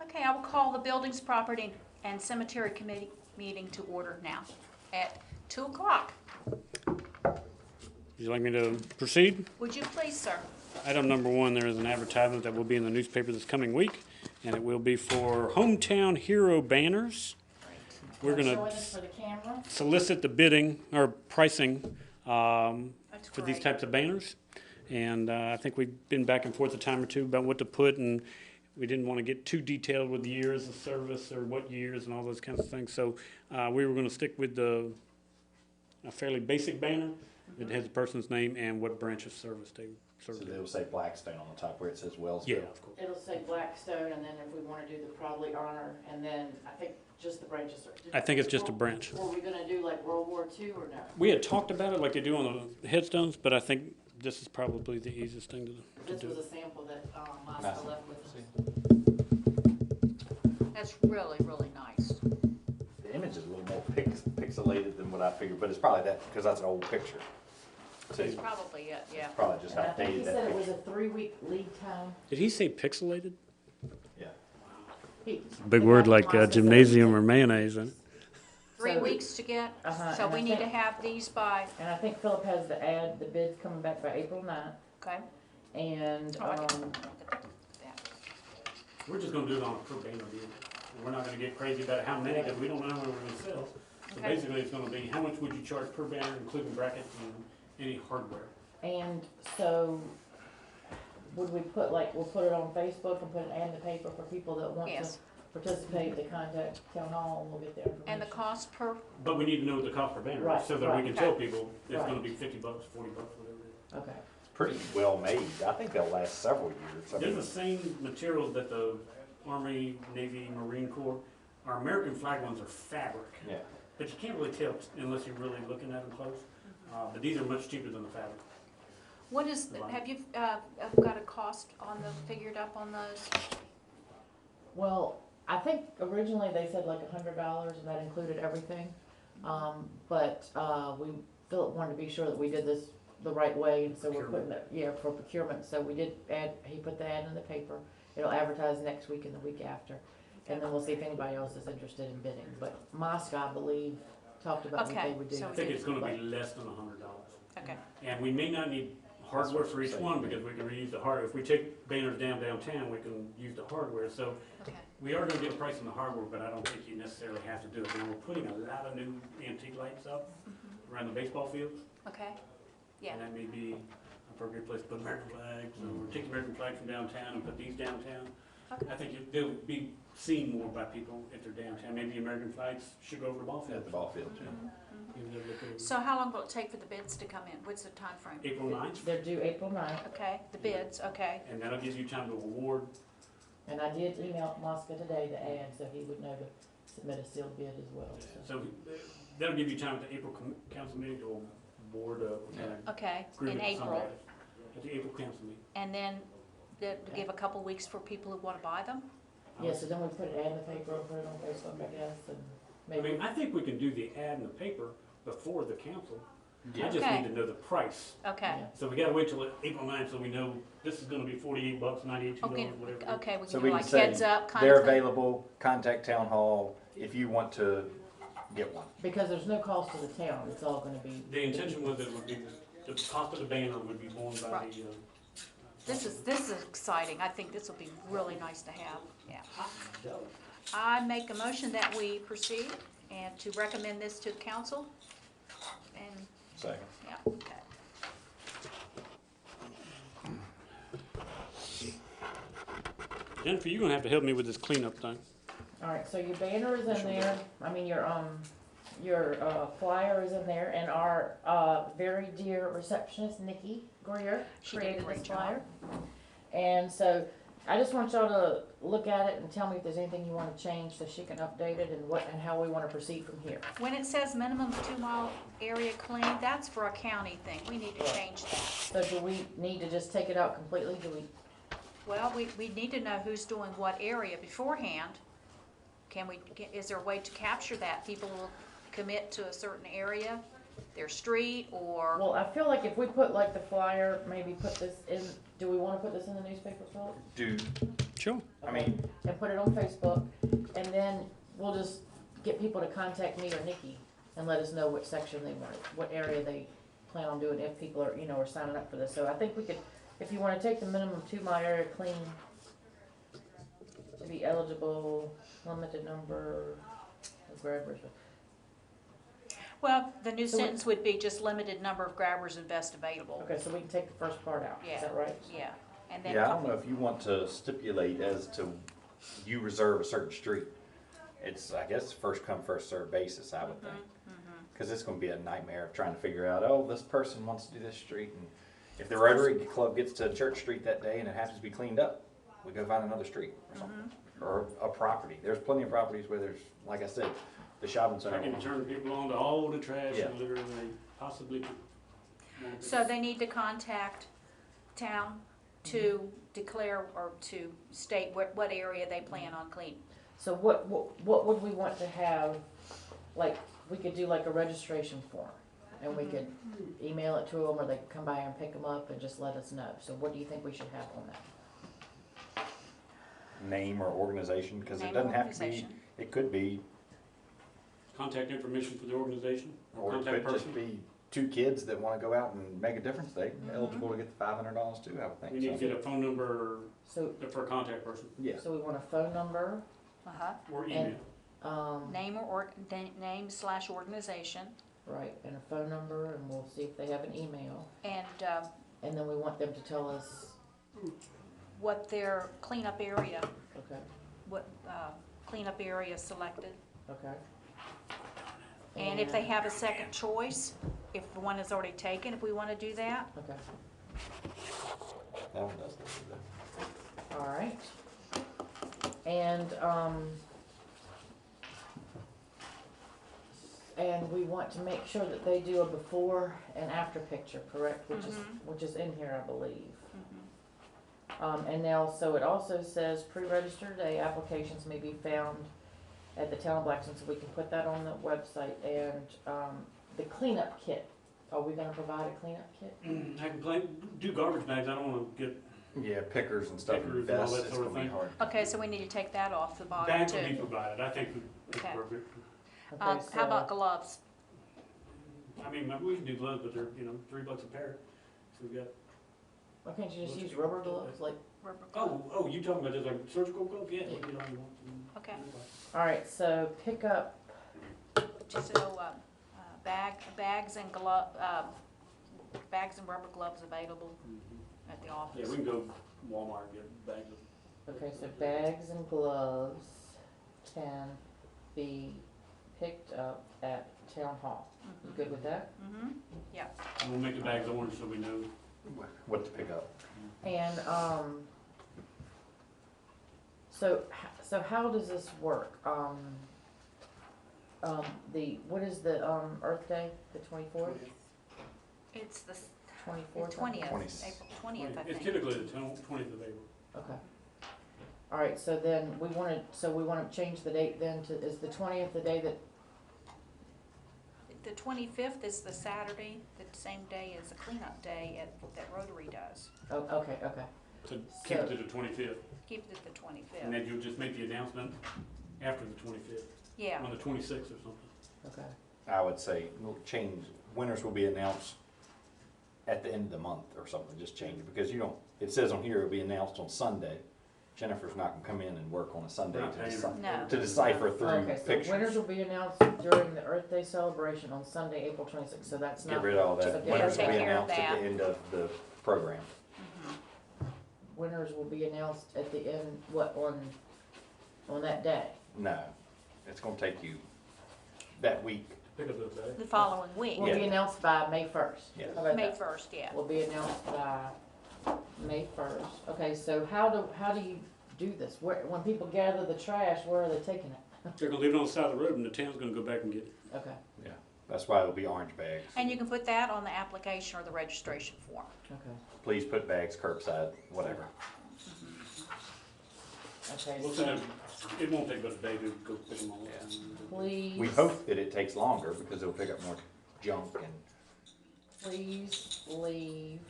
Okay, I will call the Buildings, Property, and Cemetery Committee meeting to order now at 2 o'clock. Would you like me to proceed? Would you please, sir? Item number one, there is an advertisement that will be in the newspaper this coming week, and it will be for Hometown Hero banners. We're Show gonna this for the camera. solicit the bidding or pricing That's for these great. types of banners. And I think we've been back and forth a time or two about what to put, and we didn't want to get too detailed with the years of service or what years and all those kinds of things. So we were gonna stick with a fairly basic banner that has the person's name and what branch of service they So served. they'll say Blackstone on the top where it says Wellsville. Yeah, of course. It'll say Blackstone, and then if we wanna do the Proudly Honor, and then I think just the branches are. I think it's just a branch. Were we gonna do like World War II or no? We had talked about it like they do on the headstones, but I think this is probably the easiest thing to This was do. a sample that, Nice. Mosca left with us. That's really, really nice. The image is a little more pixelated than what I figured, but it's probably that, because that's an old picture. So That's it's probably it, yeah. probably just And I think he outdated that said it was picture. a 3-week lead time. Did he say pixelated? Yeah. Big The word guy like from Mosca said- gymnasium or mayonnaise, isn't it? 3 So- weeks to get, Uh-huh, so and we I need to think- have these by, And I think Philip has the the bids coming back by April 9th, okay? and, Oh, I can look at that. We're just gonna do it on a per banner deal. We're not gonna get crazy about how many, because we don't know how many we're gonna sell. So Okay. basically, it's gonna be, how much would you charge per banner, including brackets and any hardware? and so, would we put, like, we'll put it on Facebook and put an ad in the paper for people that want to Yes. participate, to contact town hall, and we'll get their information. And the cost per, But we need to know what the cost per banner Right, is, so that we right. can tell people it's Right. gonna be $50, $40, whatever it is. Okay, Pretty well made. I think they'll last several years. I They're mean, the same materials that the Army, Navy, Marine Corps, our American flag ones are fabric. yeah. But you can't really tell unless you're really looking at them close. But these are much cheaper than the fabric. what is, have you, got a cost on the, figured up on those? well, I think originally they said like $100, and that included everything. But, Philip wanted to be sure that we did this the right way, and so we're putting it, yeah, for procurement, so we did he put the ad in the paper. It'll advertise next week and the week after, and then we'll see if anybody else is interested in bidding. But Mosca, I believe, talked about what Okay, they would do. so I think it's gonna be less than $100. Okay, And we may not need hardware for each one, because we can reuse the hardware. If we take banners downtown, we can use the hardware. So okay, we are gonna get a price on the hardware, but I don't think you necessarily have to do it. And we're putting a lot of new antique lights up around the baseball fields. okay, yeah, And that may be an appropriate place to put American flags, or take the American flag from downtown and put these downtown. Okay. I think they'll be seen more by people if they're downtown. Maybe American flags should go over the ball At field. the ball field, yeah. Maybe they'll look over. so how long will it take for the bids to come in? What's the time frame? April 9th, They're due April 9th, Okay, the bids, okay, and that'll give you time to award. and I did email Mosca today the ad, so he would know to submit a sealed bid as well. So. So that'll give you time at the April council meeting to award okay, in agreement with somebody. April. At the April council meeting. And then to give a couple weeks for people who wanna buy them? Yeah, so then we put an ad in the paper, and put it on Facebook, I guess, and I maybe. mean, I think we can do the ad in the paper before the council. I just Okay. need to know the price. Okay, Yeah. So we gotta wait till April 9th, so we know this is gonna be $48, $98, okay, whatever. it is. okay, we So can we do can like say heads up kind they're of thing. available, contact town hall if you want to get one. Because there's no cost to the town, it's all gonna be. The intention was that it would be, the cost of the banner would be borne by Right. the, This is exciting, I think this will be really nice to have, yeah. I make a motion that we proceed and to recommend this to the council, and, Second. yeah, okay. Jennifer, you're gonna have to help me with this cleanup thing. Alright, so your banner is in there, I mean, your flyer is in there, and our, very dear receptionist, Nikki Greer, She did a created great this job. flyer. And so, I just want y'all to look at it and tell me if there's anything you wanna change, so she can update it, and how we wanna proceed from here. When it says minimum 2-mile area clean, that's for a county thing, we need to change that. So do we need to just take it out completely, do we? Well, we need to know who's doing what area beforehand. Is there a way to capture that? People will commit to a certain area, their street, or, Well, I feel like if we put like the flyer, maybe put this in, do we wanna put this in the newspaper, Philip? Do, Sure. I mean, And put it on Facebook, and then we'll just get people to contact me or Nikki and let us know which section they want, what area they plan on doing, if people are, are signing up for this. So I think we could, if you wanna take the minimum 2 mile area clean, to be eligible, limited number of grabbers. Well, the new So we- sentence would be just limited number of grabbers and vests available. Okay, so we can take the first part out, is Yeah. that right? Yeah, and then. yeah, I don't know if you want to stipulate as to you reserve a certain street. It's, I guess, first come, first served basis, I would think. Cause it's gonna be a nightmare of trying to figure out, oh, this person wants to do this street, and if the Rotary Club gets to Church Street that day and it happens to be cleaned up, we go find another street or something. Or a property. There's plenty of properties where there's, like I said, the shopping I center. can turn people on to all the trash Yeah. and litter they possibly could. want to. So they need to contact town to declare or to state what area they plan on cleaning. So what would we want to have, like, we could do like a registration form, and we could email it to them, or they could come by and pick them up and just let us know. So what do you think we should have on that? Name or organization, because it Name doesn't have to be, organization. it could be, Contact information for the organization, or or it contact could just person. be two kids that wanna go out and make a difference. They're eligible to get the $500 too, I would We think. need to So, get a phone number So, for a contact person, yeah, so we want a phone number, or email. Name/organization, right, and a phone number, and we'll see if they have an email. and And then we want them to tell us, what their cleanup area, okay, what cleanup area selected. okay. And if they have a second choice, if the one is already taken, if we want to do that. Okay, that one does look good. all right. And we want to make sure that they do a before and after picture, correct? Which is in here, I believe. And now, so it also says pre-register today, applications may be found at the town of Blackstone, so we can put that on the website. And, the cleanup kit, are we gonna provide a cleanup kit? I can do garbage bags, I don't wanna get, Yeah, pickers and stuff, Pickers and and all vests, that it's sort of gonna be thing. hard. Okay, so we need to take that off the bottom bags will be too. provided, I think it's Okay. appropriate. Okay, How so- about gloves? I mean, we can do gloves, but they're, $3 a pair, so we got, Why can't you just use rubber gloves, like, Rubber gloves? oh, you talking about just like surgical gloves? Yeah, we can get all you want. Okay. alright, so pick up, Just bags and bags and rubber gloves available at the Yeah, office. we can go Walmart and get bags of. okay, so bags and gloves can be picked up at town hall. You good with that? Mm-hmm, yeah. And we'll make the bags orange so we know. What to pick up. And, so how does this work? What is the, Earth Day, the 24th? It's the 24th? 20th, 20th. April 20th, I It's think. typically the 20th of April. Okay. Alright, so then we wanna change the date then to, is the 20th the day that, The 25th is the Saturday, the same day as the cleanup day that Rotary does. oh, okay, okay, So keep it to the 25th, Keep it at the and 25th. then you'll just make the announcement after the 25th, Yeah, on the 26th or something. okay. I would say, we'll change, winners will be announced at the end of the month or something, just change it, because it says on here it'll be announced on Sunday. Jennifer's not gonna come in and work on a Sunday Not to paying her. decipher, No. to decipher through Okay, so winners pictures. will be announced during the Earth Day celebration on Sunday, April 26th, so that's not. Get rid of all that, Okay, winners will take be care of announced at that. the end of the program. Winners will be announced at the end, on that day? No, it's gonna take you that week. Pick up those bags. the following week, Will be Yeah. announced by May 1st. Yeah. How about May that? 1st, yeah. Will be announced by May 1st. Okay, so how do you do this? When people gather the trash, where are they taking it? They're gonna leave it on the side of the road, and the town's gonna go back and get it. Okay, Yeah, that's why it'll be orange bags. And you can put that on the application or the registration form. okay, Please put bags curbside, whatever. okay, We'll so send it won't take but a day to go pick them all up. Yeah. please. We hope that it takes longer because it'll pick up more junk and Please leave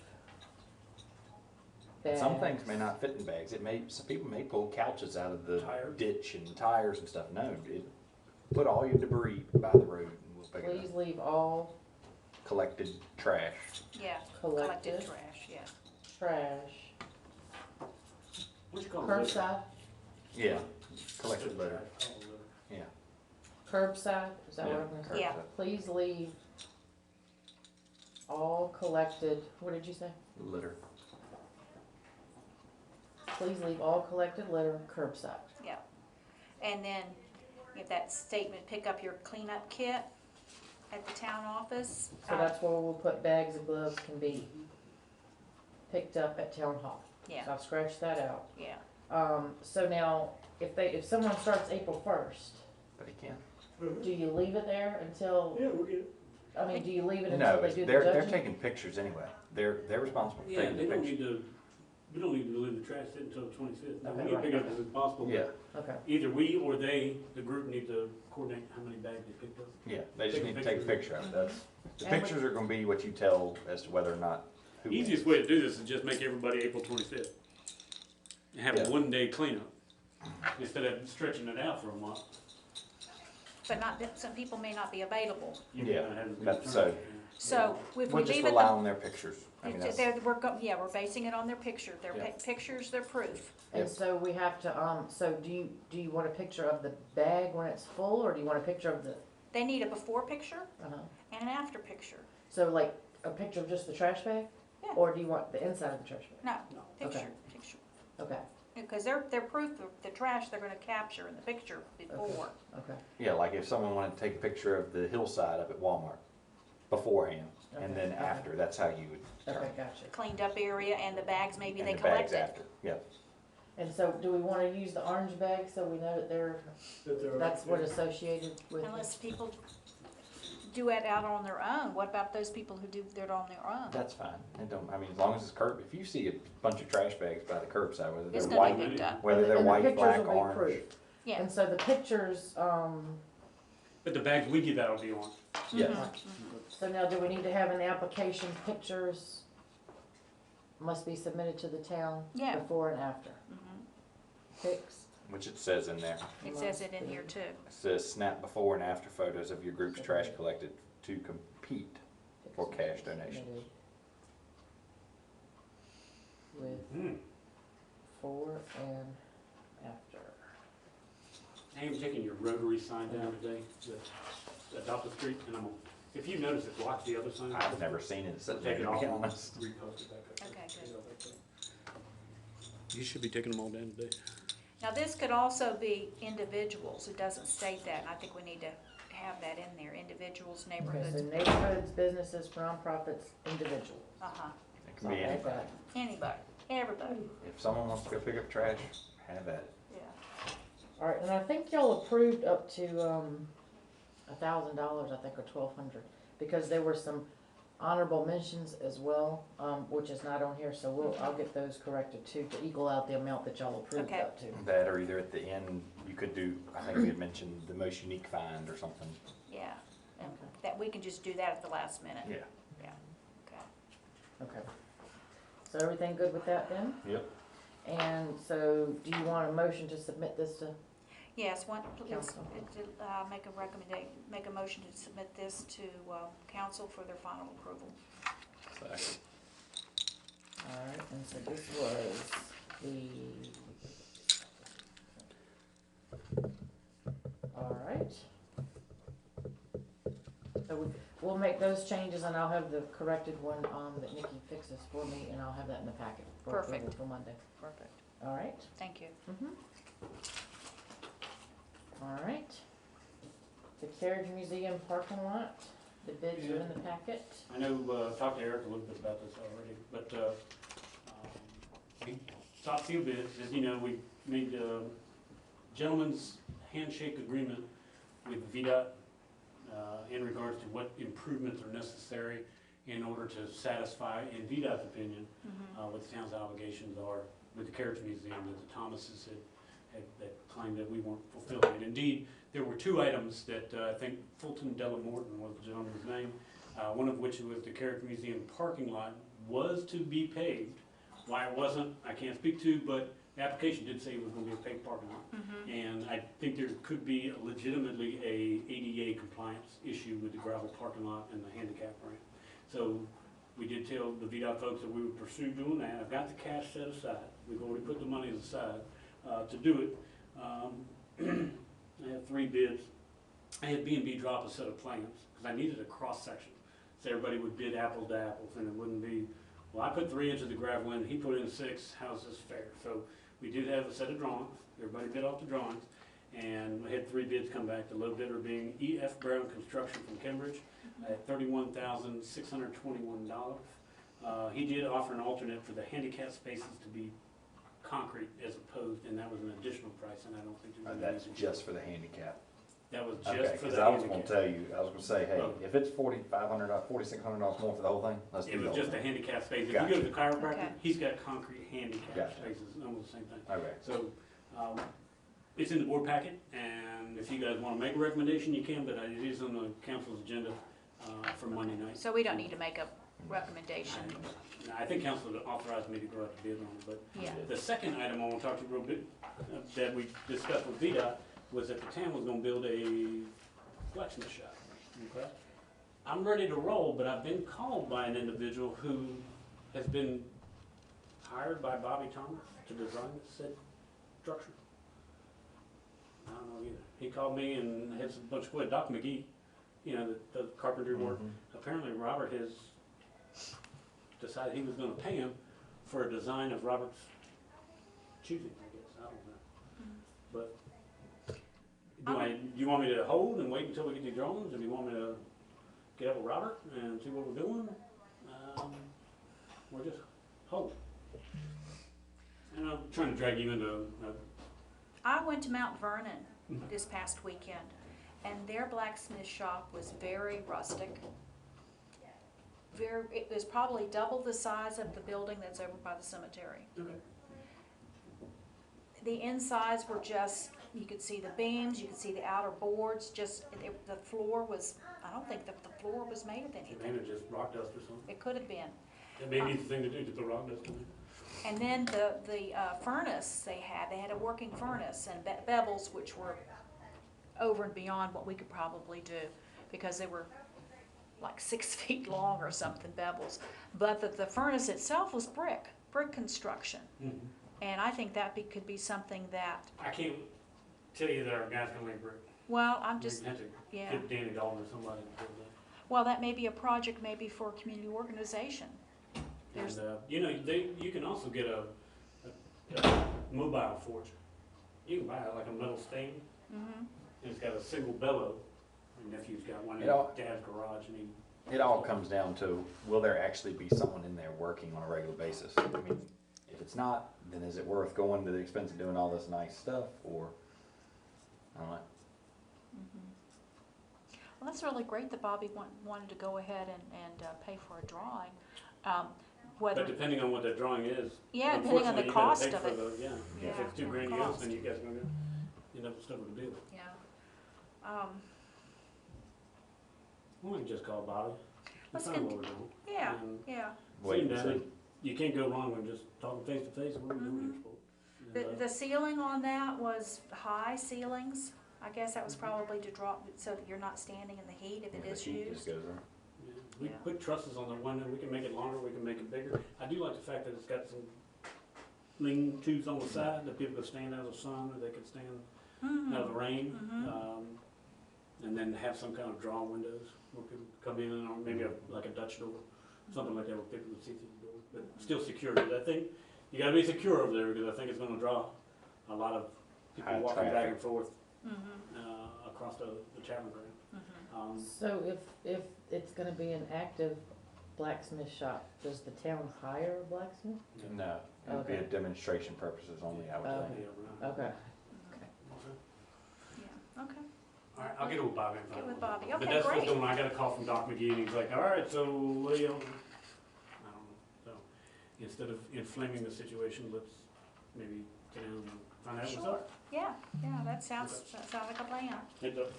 And some bags. things may not fit in bags. Some people may pull couches out of the Tires. ditch and tires and stuff. No, put all your debris by the road and we'll pick it Please up. leave all Collected trash. Yeah, collected collected trash, yeah. trash What you call it? curbside, Yeah, collected litter. Yeah. curbside, is that what Yeah, I'm gonna say? Yeah. curbside. Please leave all collected, what did you say? Litter. Please leave all collected litter curbside. Yeah. And then if that statement, pick up your cleanup kit at the town office. So that's where we'll put bags and gloves can be picked up at town hall. Yeah, So I'll scratch that out. yeah. So now, if someone starts April 1st, But he can't. do you leave it there until, Yeah, we'll get it. I mean, do you leave it No, until they do the they're judging? taking pictures anyway. They're responsible for Yeah, taking they the don't pictures. need to, we don't need to leave the trash until the 25th. Okay, We need to right. pick up as soon as possible. Yeah, Okay, Either we or they, the group, need to coordinate how many bags they picked up. yeah. They just Take a need to take a picture. picture of it. That's, the And we- pictures are gonna be what you tell as to whether or not. who Easiest wins. way to do this is just make everybody April 25th. And have Yeah. a one-day cleanup, instead of stretching it out for a month. But not, some people may not be available. You Yeah, can have it that's returned. So if we We'll just leave it, rely on their pictures. I mean, it's- that's, we're basing it on their picture. Their Yeah. pictures, their proof. and so we have to, so do you want a picture of the bag when it's full, or do you want a picture of the, They need a before picture uh-huh. and an after picture. So like a picture of just the trash bag? Yeah. Or do you want the inside of the trash bag? No, picture, Okay. picture. Okay, Because their proof of the trash they're gonna capture in the picture before. okay, yeah, like if someone wanted to take a picture of the hillside up at Walmart beforehand and Okay, then okay. after, that's how you would okay, determine. gotcha. Cleaned up area and the bags maybe And they the bags collected. after, yeah. And so do we wanna use the orange bag so we know that that's what associated with? Unless people do it out on their own. What about those people who do it on their own? That's fine. It don't, I mean, as long as it's if you see a bunch of trash bags by the curbside, whether It's they're gonna be white, picked up. whether they're And the white, pictures black, will be orange. proof. Yeah. And so the pictures, But the bags we give out will be on. Yes. Mm-hmm. so now do we need to have in the application pictures must be submitted to the town Yeah. before and after? Mhm. Pics? Which it says in there. It says it in here too. It says snap before and after photos of your group's trash collected to compete. For cash donation. Submitted With Hmm. before and after. I am taking your Rotary sign down today, to adopt the street, and if you notice it blocks the other sign. I've never seen it sitting there, Take it to off be and honest. repost it back up. Okay, good. You should be taking them all down today. Now, this could also be individuals. It doesn't state that, and I think we need to have that in there. Individuals, Okay, neighborhoods, so neighborhoods, businesses, nonprofits, individuals. uh-huh. It can be Okay, anybody. got it. Anybody, everybody, If someone wants to go pick up trash, have at it. yeah. All right, and I think y'all approved up to $1,000, I think, or 1,200, because there were some honorable mentions as well, which is not on here, so I'll get those corrected too, to equal out the amount that y'all approved Okay. up to. That or either at the end, you could do, I think we had mentioned the most unique find or something. Yeah, and Okay. that, we can just do that at the last minute. Yeah. Yeah, okay. Okay. So everything good with that then? Yep. And so, do you want a motion to submit this to, Yes, please, Council. make a recommendation, make a motion to submit this to, council for their final approval. Second. all right, and so this was all right. So we'll make those changes and I'll have the corrected one, that Nikki fixes for me, and I'll have that in the packet for approval Perfect. for Monday. Perfect. All right? Thank you. All right. The Carriage Museum parking lot, the bids are in the packet. I know, talked to Eric a little bit about this already, but, we top few bids, as you know, we made a gentleman's handshake agreement with VDOT, in regards to what improvements are necessary in order to satisfy, in VDOT's opinion, what the town's obligations are with the Carriage Museum that the Thomases had claimed that we weren't fulfilling. And indeed, there were two items that I think Fulton Della Morton was the gentleman's name, one of which was the Carriage Museum parking lot was to be paved Why it wasn't, I can't speak to, but the application did say it was gonna be a paved parking lot. And I think there could be legitimately a ADA compliance issue with the gravel parking lot and the handicap ramp. So we did tell the VDOT folks that we would pursue doing that. I've got the cash set aside. We've already put the money aside to do it. I had 3 bids. I had B&B drop a set of plans because I needed a cross section. So everybody would bid apples to apples and it wouldn't be, well, I put 3 inches of gravel in, he put in 6, how's this fair? So we did have a set of drawings. Everybody bid off the drawings. And we had 3 bids come back, the low bidder being E.F. Brown Construction from Cambridge at $31,621. He did offer an alternate for the handicap spaces to be concrete as opposed, and that was an additional price, and I don't think there's any That's reason- just for the handicap. That was Okay, just for cause the I was gonna handicap. tell you, I was gonna say, hey, Oh. if it's $4,500, $4,600 more for the whole thing, let's do It the was whole just a thing. handicap space. If Gotcha. you go to the chiropractor, Okay. he's got concrete handicap Gotcha. spaces, almost the same thing. Okay, So, it's in the board packet, and if you guys wanna make a recommendation, you can, but it is on the council's agenda, for Monday night. So we don't need to make a recommendation. I think council authorized me to go out to bid on it, but Yeah. the second item I wanna talk to you real bit, that we discussed with VDOT, was that the town was gonna build a blacksmith shop, okay? I'm ready to roll, but I've been called by an individual who has been hired by Bobby Thomas to design said structure. I don't know either. He called me and had some bunch of, Doc McGee, you know, that does carpentry work. Apparently Robert has decided he was gonna pay him for a design of Robert's choosing, I guess, I don't know. But, do you want me to hold and wait until we get the drawings, or do you want me to get up with Robert and see what we're doing? Or just hold? And I'm trying to drag you into, I went to Mount Vernon this past weekend, and their blacksmith shop was very rustic. It was probably double the size of the building that's over by the cemetery. okay. The insides were just, you could see the beams, you could see the outer boards, the floor was, I don't think that the floor was made of It may anything. have just rock dust or something. It could have been. It may be the thing to do to put rock dust in there. And then the furnace they had a working furnace and bevels, which were over and beyond what we could probably do, because they were like 6 feet long or something, bevels. But the furnace itself was brick construction. And I think that could be something that, I can't tell you that our guys can lay brick. well, I'm just, We have to yeah. get Danny Dalton or somebody to do that. Well, that may be a project maybe for a community organization. There's- And, you know, you can also get a mobile forge. You can buy like a metal stand, and it's got a single bellow. My nephew's got one in You know- dad's garage, and it all comes down to, will there actually be someone in there working on a regular basis? I mean, if it's not, then is it worth going to the expense of doing all this nice stuff, or, I don't know. Well, that's really great that Bobby wanted to go ahead and pay for a drawing. Whether, but depending on what that drawing is. yeah, depending on the unfortunately, you gotta cost pay of for it. the- Yeah, Yeah, if it's too the grand to use, cost. then you guys are gonna end up stuck with the bill. Yeah. Why don't you just call Bobby? Let's That's get- what we're doing. Yeah, And yeah. Wait see, and Danny, see. you can't go wrong with just talking face to face, what are we doing here for? And, The ceiling on that was high ceilings. I guess that was probably to drop, so that you're not standing in the heat if it Yeah, is the heat just used. goes there. yeah, we Yeah. put trusses on the window, we can make it longer, we can make it bigger. I do like the fact that it's got some lean-tos on the side, that people can stand out of the sun, or they can stand out of the rain. And then have some kind of draw windows where people come in, or maybe like a Dutch door, something like that where people can see through the door, but still secure. But I think you gotta be secure over there, because I think it's gonna draw a lot of people High walking back traffic. and forth across the chapel ground. So if it's gonna be an active blacksmith shop, does the town hire a blacksmith? No, it would be a Okay. demonstration purposes only, I would Okay. think. Yeah, right. Okay. Yeah, okay. All right, I'll get with Bobby. and find Get with out. Bobby. But Okay, that's what's great. going on. I got a call from Doc McGee, and he's like, all right, so what do you, I don't know. So instead of inflaming the situation, let's maybe get down and find out what's Sure. up. Yeah, that sounds like a plan. It does.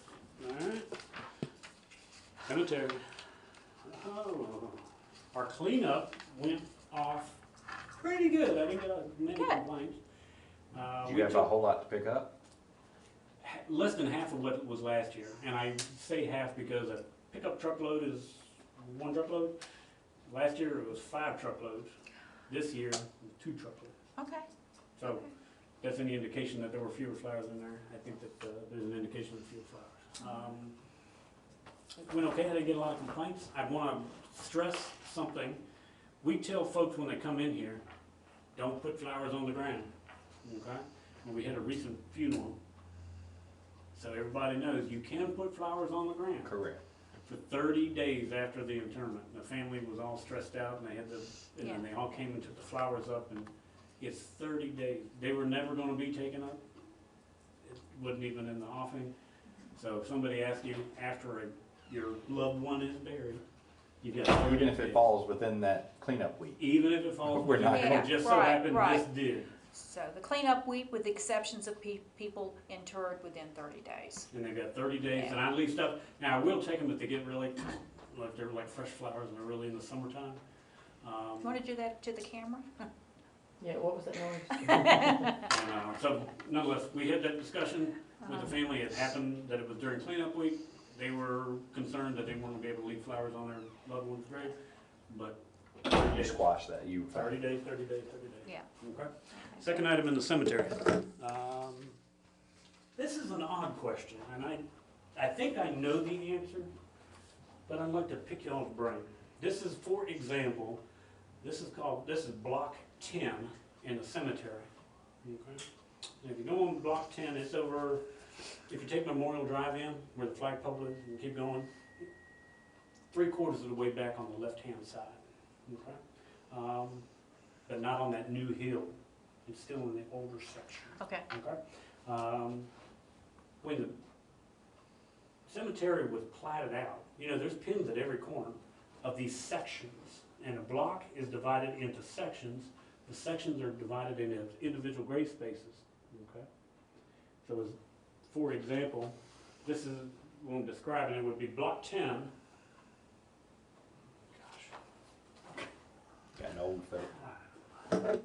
All right. Cemetery. Oh, our cleanup went off pretty good. I didn't get many Good. complaints. Do We you have a took whole lot to pick up? less than half of what it was last year, and I say half because a pickup truckload is one truckload. Last year it was 5 truckloads. This year, it was 2 truckloads. Okay, So Okay. that's any indication that there were fewer flowers in there. I think that there's an indication of fewer flowers. It went okay. I didn't get a lot of complaints. I want to stress something. We tell folks when they come in here, don't put flowers on the ground. Okay? And we had a recent funeral. So everybody knows you can put flowers on the ground. Correct. For 30 days after the interment, the family was all stressed out and they had and then they all came and took the flowers up, and it's 30 days. They were never gonna be taken up. It wasn't even in the offing. So if somebody asks you after your loved one is buried, you got 30 Even if it days. falls within that cleanup week. Even if it falls. We're not within- gonna- it just so Right, happened right. this did. so the cleanup week with the exceptions of people interred within 30 days. And they've got 30 days, and I leave stuff, now I will take them if they get really, like they're like fresh flowers and they're really in the summertime. You wanna do that to the camera? Yeah, what was that noise? And, so nonetheless, we had that discussion with the family. It happened that it was during cleanup week. They were concerned that they weren't gonna be able to leave flowers on their loved one's grave, but You squash that, you. 30 days, 30 days, 30 days. Yeah. Okay. Second item in the cemetery. This is an odd question, and I think I know the answer, but I'd like to pick y'all's brain. This is, for example, this is block 10 in the cemetery. Okay? And if you go on block 10, it's over, if you take Memorial Drive in, where the flagpole is, and keep going, 3/4 of the way back on the left-hand side. Okay? But not on that new hill. It's still in the older section. Okay, Okay? When the cemetery was platted out, you know, there's pins at every corner of these sections. And a block is divided into sections. The sections are divided into individual grave spaces. Okay? So as, for example, this is, when I'm describing it, would be block 10. Gosh. Got an old foot.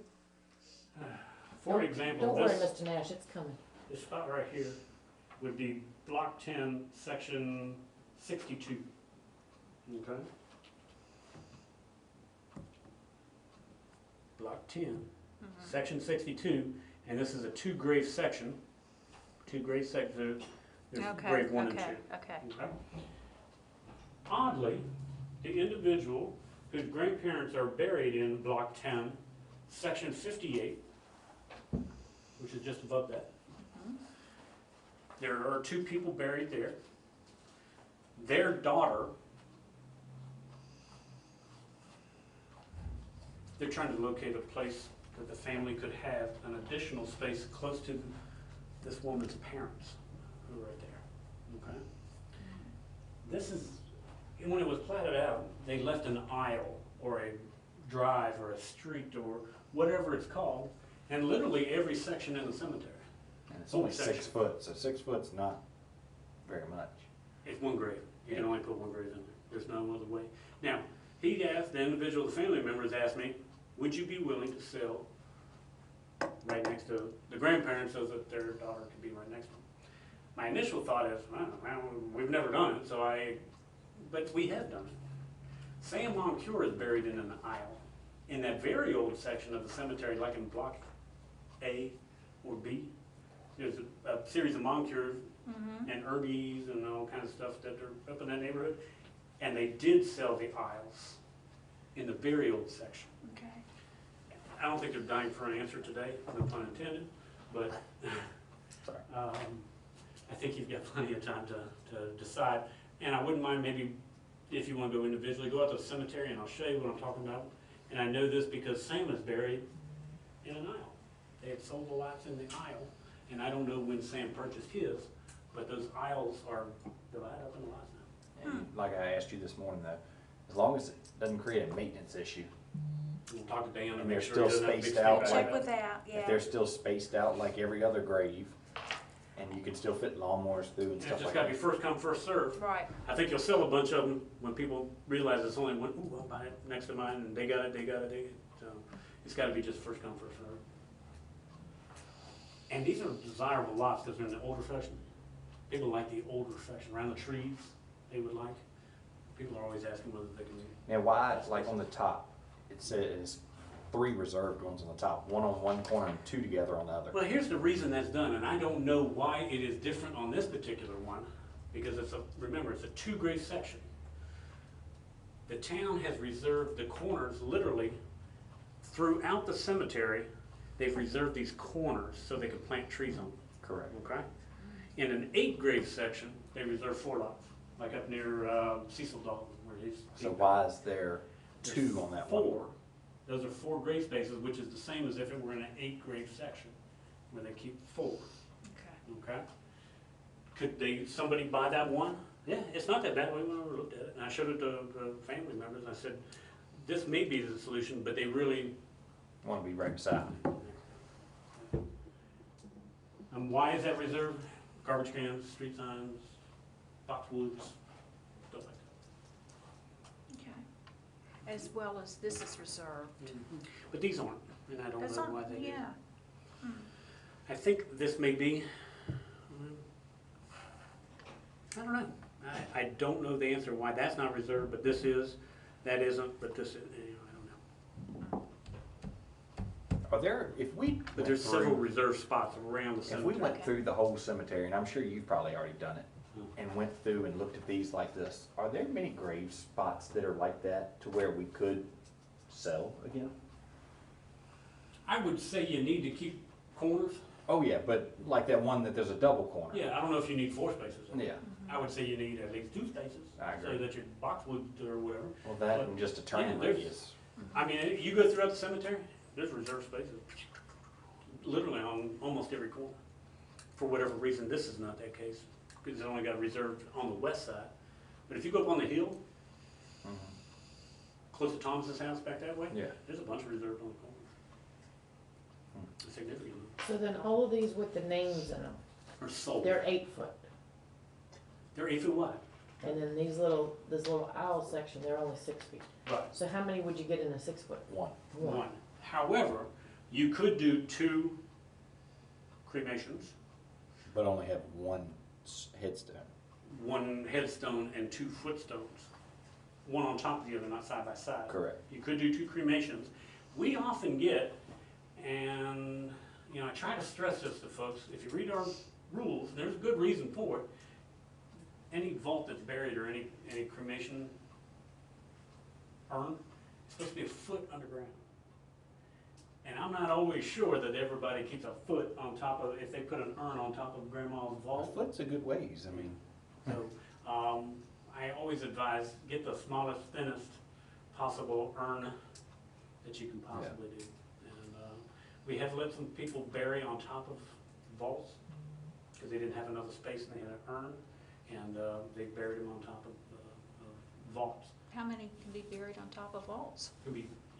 For example, Don't worry, this, Mr. Nash, it's coming. this spot right here would be block 10, section 62. Okay? Block 10, section 62, and this is a 2-grave section. 2 grave sections, there's okay, grave 1 and 2. okay, okay. Okay. Oddly, the individual whose grandparents are buried in block 10, section 58, which is just above that. There are 2 people buried there. Their daughter, they're trying to locate a place that the family could have an additional space close to this woman's parents, who are right there. Okay? This is, when it was platted out, they left an aisle or a drive or a street or whatever it's called, and literally every section in the cemetery. And it's only Section. 6 foot, so 6 foot's not very much. It's 1 grave. You can only put 1 grave in there. There's no other way. Now, he asked, the individual, the family members asked me, would you be willing to sell right next to the grandparents so that their daughter could be right next to them? My initial thought is, well, we've never done it, but we have done it. Sam Moncure is buried in an aisle. In that very old section of the cemetery, like in block A or B, there's a series of Moncures and Irbies and all kinds of stuff that are up in that neighborhood. And they did sell the aisles in the very old section. Okay. I don't think they're dying for an answer today, no pun intended, but Sorry. I think you've got plenty of time to decide. And I wouldn't mind maybe, if you want to go individually, go out to the cemetery and I'll show you what I'm talking about. And I know this because Sam is buried in an aisle. They had sold the lots in the aisle, and I don't know when Sam purchased his, but those aisles are divided up into lots now. And like I asked you this morning though, as long as it doesn't create a maintenance issue, We'll talk to Dan and And make they're sure still he doesn't have a big spaced stick out back Check up. with that, if yeah. they're still spaced out like every other grave, and you can still fit lawnmowers through and It's stuff just like gotta be that. first come, first served. Right, I think you'll sell a bunch of them when people realize it's only one, ooh, I'll buy it next to mine, and they got it. So, It's gotta be just first come, first served. And these are desirable lots, because they're in the older section. People like the older section, around the trees, they would like. People are always asking whether they can. Now, why, like on the top, it says 3 reserved ones on the top, 1 on one corner and 2 together on the other. Well, here's the reason that's done, and I don't know why it is different on this particular one, because remember, it's a 2-grade section. The town has reserved the corners, literally, throughout the cemetery, they've reserved these corners so they can plant trees on them, Correct. okay? In an 8-grade section, they reserve 4 lots, like up near Cecil Dalton, where he's. So why is there 2 on that one? 4. Those are 4 grave spaces, which is the same as if it were in an 8-grave section, where they keep 4. Okay. Okay? Could somebody buy that one? Yeah, it's not that bad. We went over and looked at it, and I showed it to the family members. I said, this may be the solution, but they really. Want to be reconciled. Why is that reserved? Garbage cans, street signs, boxwoods, stuff like Okay. As well as this is reserved. that. But these aren't, and I don't That's know not, why they. yeah. I think this may be. I don't know. I don't know the answer why that's not reserved, but this is. That isn't, but this is. Anyway, I don't know. Are there, if we But went there's several through, reserved spots around the if we cemetery. went Okay. through the whole cemetery, and I'm sure you've probably already done it, Hmm. and went through and looked at these like this, are there many grave spots that are like that to where we could sell again? I would say you need to keep corners. Oh, yeah, but like that one that there's a double corner. Yeah, I don't know if you need 4 spaces. Yeah, I would say you need at least 2 spaces. I agree. So that your boxwood or whatever. well, that and just a turning Yeah, there's- radius. I mean, you go throughout the cemetery, there's reserved spaces. Literally on almost every corner. For whatever reason, this is not that case, because it's only got reserved on the west side. But if you go up on the hill, Mhm. close to Thomas's house back that way, Yeah. there's a bunch reserved on the corners. Significantly. So then all of these with the names in them, Or sold. they're 8 foot. They're 8 feet wide. And then this little aisle section, they're only 6 feet. Right. So how many would you get in a 6 foot? One. One. However, you could do 2 cremations, But only have one headstone. 1 headstone and 2 footstones. One on top of the other, not side by side. Correct. You could do 2 cremations. We often get, and I try to stress this to folks, if you read our rules, there's a good reason for it. Any vault that's buried or any cremation urn, it's supposed to be a foot underground. And I'm not always sure that everybody keeps a foot on top of, if they put an urn on top of grandma's A vault. foot's a good ways, I mean. So, I always advise, get the smallest, thinnest possible urn that you can possibly do. And, we have let some people bury on top of vaults, because they didn't have enough space and they had an urn, and, they buried them on top of vaults. How many can be buried on top of vaults?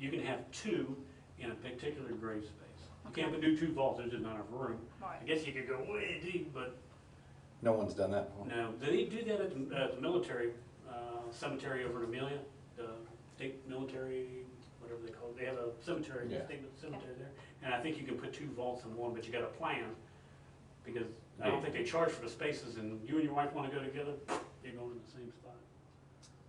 You can have 2 in a particular grave space. You Okay. can't do 2 vaults, there's just not enough room. Right. I guess you could go way deep, but No one's done that before. no, they do that at the military cemetery over in Amelia, the state military, whatever they call it. They have a cemetery, Yeah. state cemetery there. And I think you can put 2 vaults in one, but you got a plan, because I don't think they charge for the spaces, and you and your wife wanna go together, you're going in the same spot.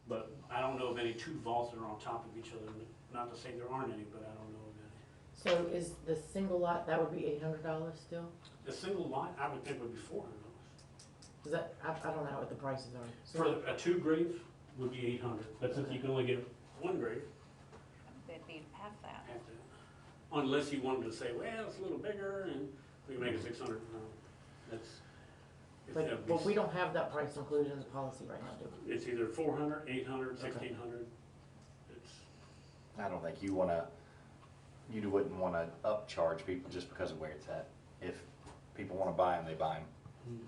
But I don't know of any 2 vaults that are on top of each other. Not to say there aren't any, but I don't know of any. So is the single lot, that would be $800 still? The single lot, I would think would be $400. Is that, I don't know what the prices are. For a 2 grave would be 800, but since you can only get 1 grave, That'd be half that. have to, unless you wanted to say, well, it's a little bigger and we can make it 600. No, that's. But we don't have that price included in the policy right now, do we? It's either 400, 800, 1600. It's, I don't think you wouldn't wanna upcharge people just because of where it's at. If people wanna buy them, they buy them.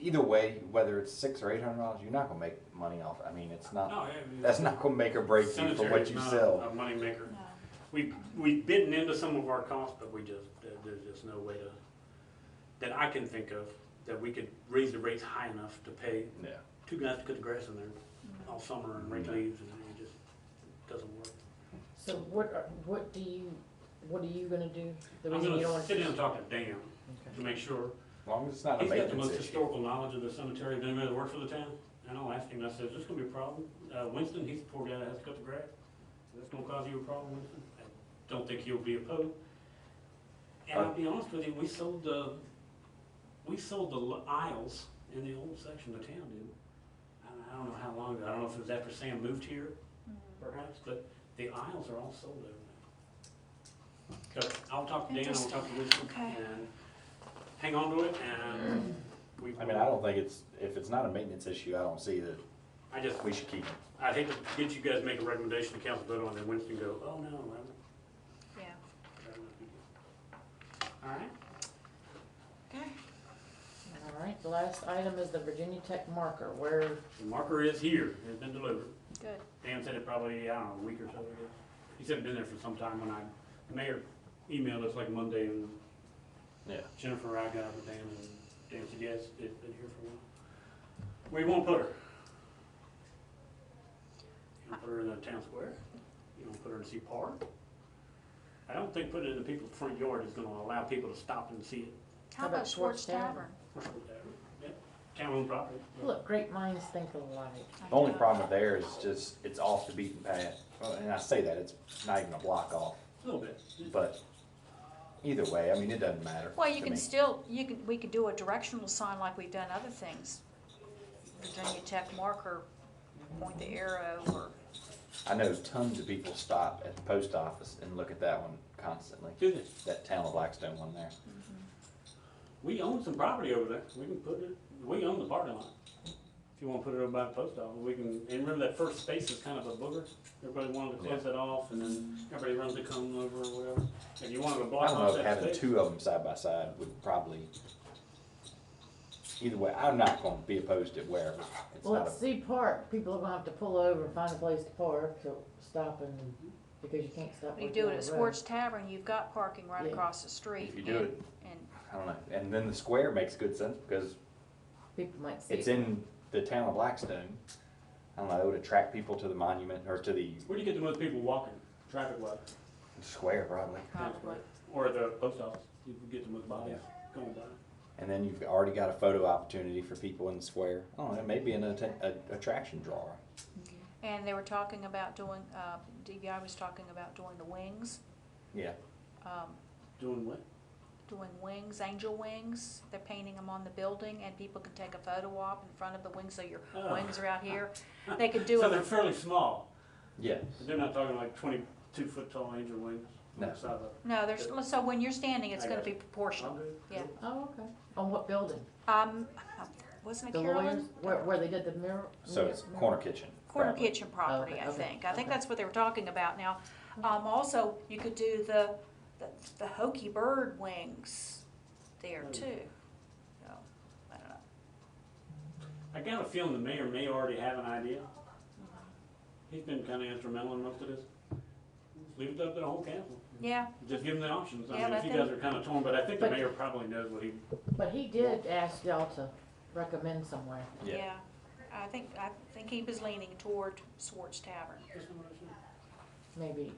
Either way, whether it's $600 or $800, you're not gonna make money off. I mean, it's not. no, That's not gonna make or break you for cemetery what is you not sell. a money maker. No. We've bitten into some of our costs, but there's just no way that I can think of, that we could raise the rates high enough to pay Yeah. 2 guys to cut the grass in there all summer and rake leaves, and it just doesn't work. So what are you gonna do? The I'm reason you don't gonna wanna. sit down and talk to Dan Okay. to make sure. As long as it's not a He's got the maintenance most issue. historical knowledge of the cemetery of anybody that works for the town. And I'll ask him, I said, is this gonna be a problem? Winston, he's the poor guy that has to cut the grass. Is this gonna cause you a problem, Winston? I don't think he'll be opposed. And I'll be honest with you, we sold the aisles in the old section of town, did. I don't know how long ago, I don't know if it was after Sam moved here, perhaps, but the aisles are all sold over there. So I'll talk to Dan, I'll talk to Winston, Okay. and hang on to it, and we. I mean, I don't think if it's not a maintenance issue, I don't see that I just, we should keep it. I hate to get you guys to make a recommendation, the council vote on, it, and Winston go, oh, no, Yeah, all right? okay. All right, the last item is the Virginia Tech marker, where, The marker is here, it's been delivered. Good. Dan said it probably, I don't know, a week or so ago. He said it'd been there for some time when the mayor emailed us like Monday, and Yeah. Jennifer and I got up with Dan, and Dan said, yes, it's been here for a while. Where you wanna put her? You wanna put her in the town square? You wanna put her in Sea Park? I don't think putting it in the people's front yard is gonna allow people to stop and see it. How about Schwartz Tavern? Yep, town-owned property. look, great minds think alike. The only problem there is just, it's off the beaten path. Well, and I say that, it's not even a block off, A little bit. but either way, I mean, it doesn't matter. Well, you to can me. still, we could do a directional sign like we've done other things. Virginia Tech marker, point the arrow, or, I know tons of people stop at the post office and look at that one constantly. Do they? That Town of Blackstone one there. We own some property over there, we can put it, we own the parking lot. If you wanna put it over by the post office, we can, and remember that first space is kind of a booger? Everybody wanted to close that off, and then everybody runs the cone over or whatever. If you wanted to I block don't off know if that having space. two of them side by side would probably, either way, I'm not gonna be opposed to wherever. It's Well, not at a, Sea Park, people are gonna have to pull over and find a place to park to stop and, because you can't stop. you right do there it on at the road. Schwartz Tavern, you've got parking right Yeah. across the street. If you do it- And, I don't know, and then the square makes good sense because People might see it's it. in the Town of Blackstone. I don't know, it would attract people to the monument or to the Where do you get the most people walking, traffic-wise? square probably. probably. Or the post office, you can get the most bodies going by. And then you've already got a photo opportunity for people in the square. I don't know, maybe an attraction drawer. And they were talking about doing, DVI was talking about doing the wings, Yeah, Doing what? doing wings, angel wings. They're painting them on the building, and people can take a photo op in front of the wings, so your Oh. wings are out here. They could do So it. they're fairly small, yeah. they're not talking like 22-foot tall angel wings on No. the side of it. No, there's, so when you're standing, it's I gonna got be you. proportional, I'm good. yeah. Oh, okay. On what building? Wasn't it The Carolyn? lawyers, where they did the mirror? So it's corner kitchen. Corner probably. kitchen property, Okay, I okay, think. I think okay. that's what they were talking about now. Also, you could do the Hokey Bird wings there too. So, I don't know. I got a feeling the mayor may already have an idea. He's been kinda instrumental in most of this. Leave it up to the whole council. Yeah, Just give them the options. I Yeah, mean, if let you guys them- are kinda torn, but I think the But- mayor probably knows what he, But he did ask y'all to recommend somewhere. Yeah. yeah. I think he was leaning toward Swartz Tavern. Maybe.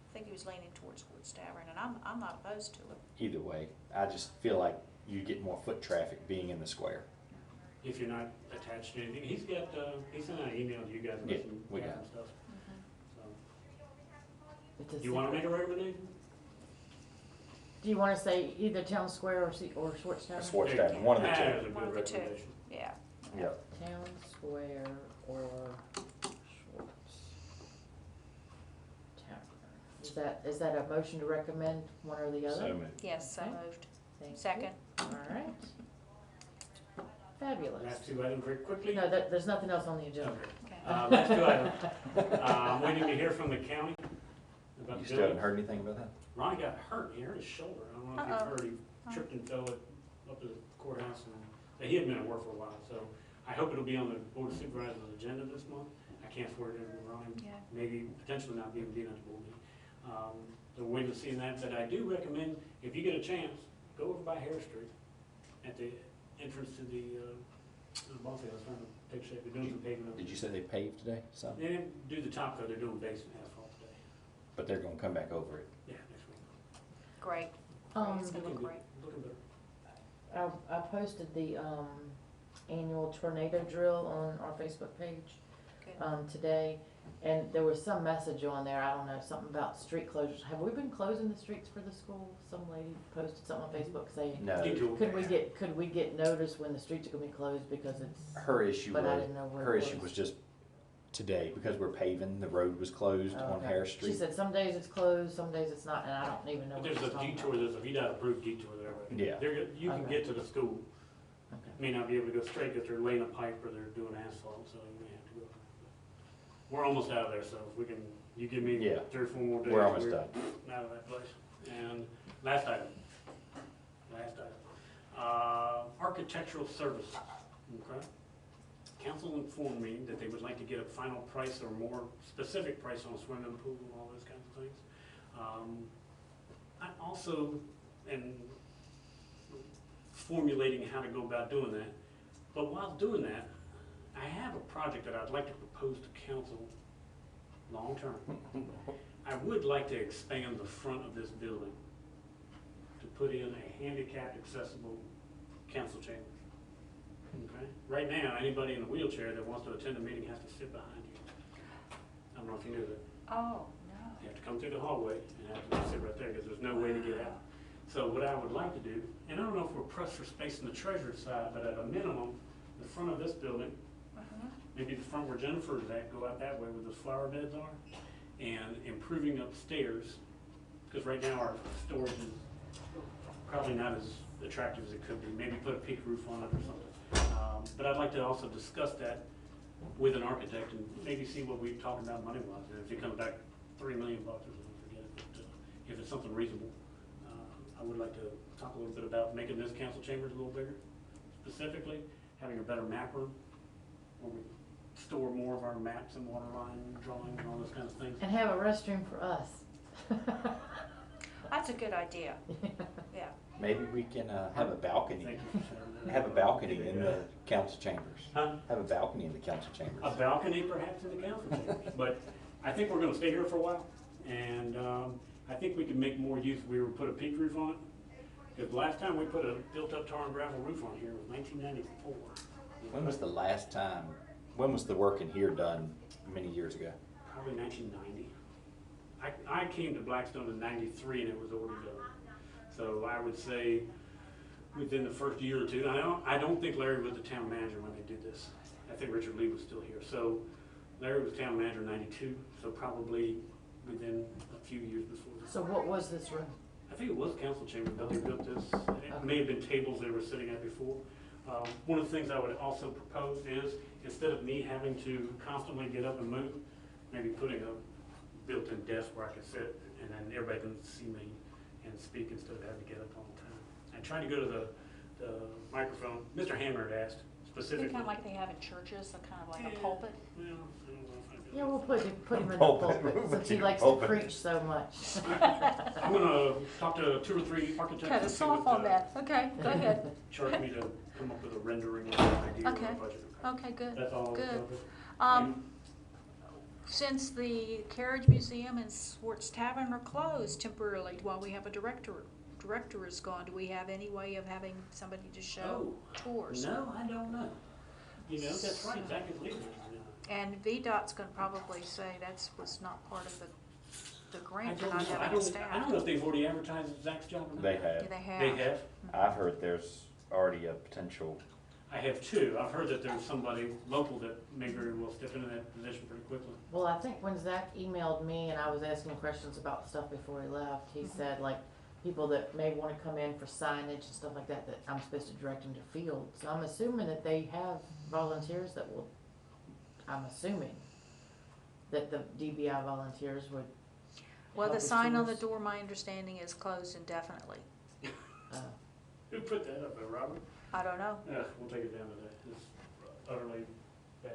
I think he was leaning towards Swartz Tavern, and I'm not opposed to it. Either way, I just feel like you get more foot traffic being in the square. if you're not attached to anything. He's got, he sent out an email to you guys Yeah, with some we got some stuff. So, It's a you wanna secret. make a recommendation? Do you wanna say either Town Square or Schwartz Tavern? Schwartz There you Tavern, go. one of the That two. is a One of good the two. recommendation. Yeah. Yep. Town Square or Schwartz Tavern. Is that a motion to recommend one or the other? So moved. Yes, so Okay. moved. Thank you. Second. All right. Fabulous. Last two items very quickly. No, there's nothing else on the agenda. Okay. Okay. Last two items. I'm waiting to hear from the county about You the still building. haven't heard anything about that? Ronnie got hurt, he hurt his shoulder, I don't know if Uh-oh. you've heard, he tripped and fell up to the courthouse, and he had been at work for a while, so I hope it'll be on the board of supervisors agenda this month. I can't afford it, Ronnie, Yeah. maybe potentially not even being at the board meeting. So we're waiting to see that, but I do recommend, if you get a chance, go over by Harris Street, at the entrance to the, ball field, I was trying to take shape, they're doing some paving. Did you say they paved today? Some? They didn't do the top coat, they're doing base and asphalt today. but they're gonna come back over it. Yeah, next week. Great. It's gonna look great. Looking better. I posted the, annual tornado drill on our Facebook page, Good. today. And there was some message on there, I don't know, something about street closures. Have we been closing the streets for the school? Some lady posted something on Facebook saying, No, Detour. could we get notice when the streets are gonna be closed because it's, her issue but I was, didn't know where her it issue was. was just today, because we're paving, the road was closed Oh, on okay. Harris She Street. said some days it's closed, some days it's not, and I don't even know But what she's there's a talking detour, about. there's a VDOT approved detour there. Right? Yeah. There, you can Okay. get to the school. Okay. May not be able to go straight because they're laying a pipe or they're doing asphalt, so you may have to go. We're almost out of there, so if we can, you give me Yeah. 3 or 4 more days. We're almost done. Out of that place. And last item. Architectural services, okay? Council informed me that they would like to get a final price or more specific price on a swimming pool and all those kinds of things. I also am formulating how to go about doing that. But while doing that, I have a project that I'd like to propose to council long-term. I would like to expand the front of this building to put in a handicapped accessible council chamber. Okay? Right now, anybody in a wheelchair that wants to attend a meeting has to sit behind you. I don't know if you knew that. Oh, no. You have to come through the hallway and have to sit right there because there's no way to get out. So what I would like to do, and I don't know if we're pressed for space on the treasurer's side, but at a minimum, the front of this building, maybe the front where Jennifer is at, go out that way where those flower beds are, and improving upstairs, because right now our storage is probably not as attractive as it could be. Maybe put a peak roof on it or something. But I'd like to also discuss that with an architect and maybe see what we've talked about money-wise. And if it comes back $3 million or something, forget it. But if it's something reasonable, I would like to talk a little bit about making this council chambers a little bigger. Specifically, having a better map room where we store more of our maps and water line drawings and all those kinds of things. And have a restroom for us. That's a good idea. Yeah. Maybe we can, have a balcony, Thank you for sharing that. have a balcony in the council chambers. Huh? Have a balcony in the council chambers. A balcony perhaps in the council chambers, but I think we're gonna stay here for a while. And, I think we can make more use, we would put a peak roof on it. Because the last time we put a built-up tar and gravel roof on here was 1994. When was the last time, when was the work in here done many years ago? Probably 1990. I came to Blackstone in 93 and it was already done. So I would say within the first year or two, I don't think Larry was the town manager when they did this. I think Richard Lee was still here. So Larry was town manager in 92, so probably within a few years before this. So what was this room? I think it was council chamber that they built this. It may have been tables they were sitting at before. One of the things I would also propose is, instead of me having to constantly get up and move, maybe putting a built-in desk where I could sit and then everybody can see me and speak instead of having to get up all the time. And trying to go to the microphone, Mr. Hammer had asked specifically. Kind of like they have in churches, a kind of like a pulpit. Well, I don't know if I do. Yeah, we'll put him in the Pulpit. pulpit, Move it since to he your likes to pulpit. preach so much. I'm gonna talk to 2 or 3 architects. Kind of and see soft what, on that. Okay, go ahead. Charge me to come up with a rendering or an idea of Okay. a budget. Okay, good. That's all. Good. And Since the Carriage Museum and Swartz Tavern are closed temporarily while we have a director is gone, do we have any way of having somebody to show tours? No, I don't know. You know, that's right, Zach is leaving. And VDOT's gonna probably say was not part of the I grant, don't and not know. having staff. I don't know if they've already advertised Zach's job or not. They Do have. they have? They have? I've heard there's already a potential, I have 2. I've heard that there's somebody local that may very well step into that position pretty quickly. Well, I think when Zach emailed me and I was asking questions about stuff before he left, he said like people that may wanna come in for signage and stuff like that, that I'm supposed to direct them to field. So I'm assuming that they have volunteers that will, I'm assuming that the DBI volunteers would. Well, help the with sign on the tours. door, my understanding, is closed indefinitely. Who put that up there, Robert? I don't know, We'll take it down to that. It's utterly bad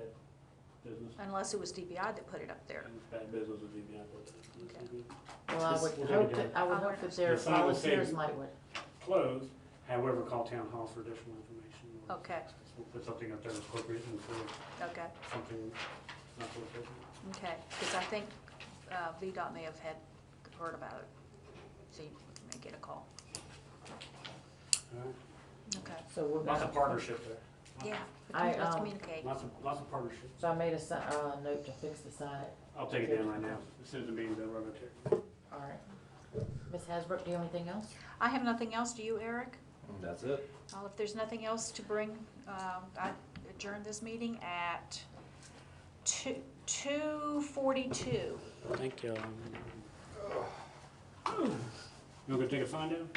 business. unless it was DBI that put it up there. It's bad business with DBI. Okay. Well, I We'll would take hope it that, down. I would hope that their The sign will say- volunteers might would. Closed, however, call town hall for additional information. or Okay, We'll put something up there that's appropriate and for okay, something not so appropriate. okay, because I think VDOT may have had heard about it. So you may get a call. All right. Okay. So we're Lots of gonna, partnership there. Yeah, I, let's um, communicate. Lots of partnership. so I made a note to fix the sign. I'll take it down right now, as soon as the meeting's over, right there. All right. Ms. Hasbrook, do you have anything else? I have nothing else. Do you, Eric? That's it. Well, if there's nothing else to bring, I adjourn this meeting at 2:42. Thank you. You wanna go take a find down?